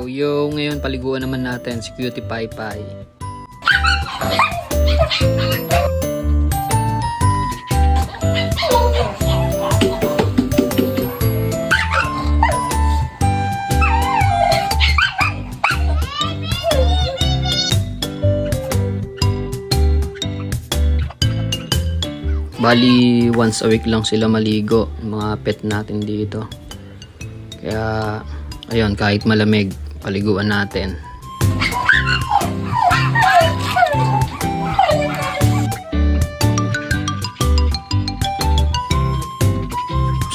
yung ngayon paliguan naman natin si Cutie Pie Pie. Bali, once a week lang sila maligo, yung mga pet natin dito. Kaya, ayun, kahit malamig, paliguan natin.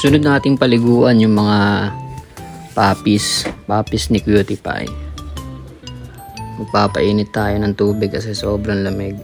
Sunod nating paliguan yung mga puppies ni Cutie Pie. Magpapainit tayo ng tubig kasi sobrang lamig.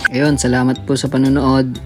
Ayun, salamat po sa panonood.